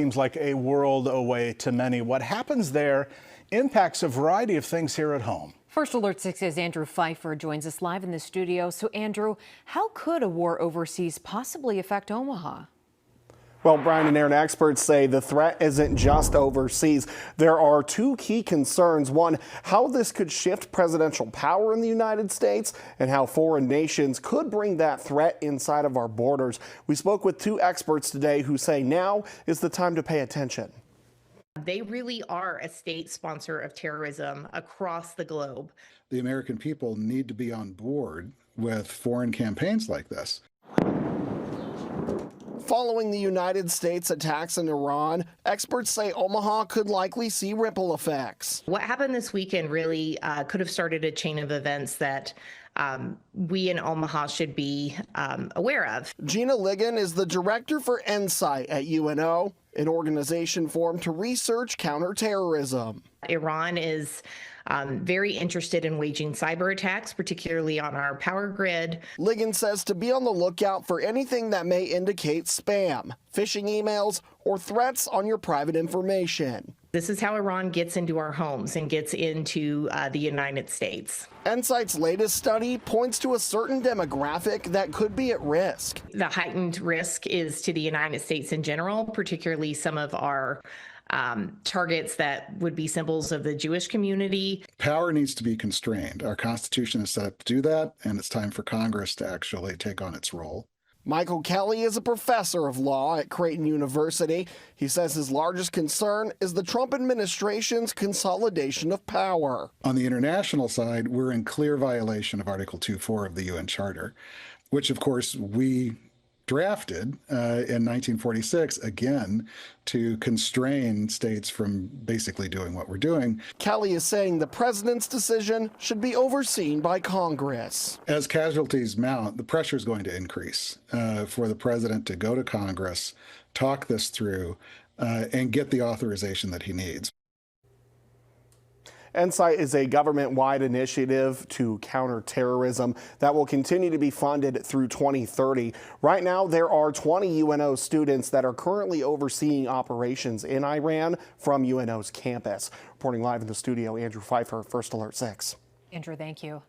Seems like a world away to many. What happens there impacts a variety of things here at home. First Alert 6's Andrew Pfeiffer joins us live in the studio. So, Andrew, how could a war overseas possibly affect Omaha? Well, Brian and Aaron, experts say the threat isn't just overseas. There are two key concerns. One, how this could shift presidential power in the United States and how foreign nations could bring that threat inside of our borders. We spoke with two experts today who say now is the time to pay attention. They really are a state sponsor of terrorism across the globe. The American people need to be on board with foreign campaigns like this. Following the United States attacks in Iran, experts say Omaha could likely see ripple effects. What happened this weekend really could have started a chain of events that we in Omaha should be aware of. Gina Ligon is the director for NCITE at UNO, an organization formed to research counterterrorism. Iran is very interested in waging cyber attacks, particularly on our power grid. Ligon says to be on the lookout for anything that may indicate spam, phishing emails, or threats on your private information. This is how Iran gets into our homes and gets into the United States. NCITE's latest study points to a certain demographic that could be at risk. The heightened risk is to the United States in general, particularly some of our targets that would be symbols of the Jewish community. Power needs to be constrained. Our Constitution is set up to do that, and it's time for Congress to actually take on its role. Michael Kelly is a professor of law at Creighton University. He says his largest concern is the Trump administration's consolidation of power. On the international side, we're in clear violation of Article 2.4 of the UN Charter, which, of course, we drafted in 1946, again, to constrain states from basically doing what we're doing. Kelly is saying the president's decision should be overseen by Congress. As casualties mount, the pressure is going to increase for the president to go to Congress, talk this through, and get the authorization that he needs. NCITE is a government-wide initiative to counter terrorism that will continue to be funded through 2030. Right now, there are 20 UNO students that are currently overseeing operations in Iran from UNO's campus. Reporting live in the studio, Andrew Pfeiffer, First Alert 6. Andrew, thank you.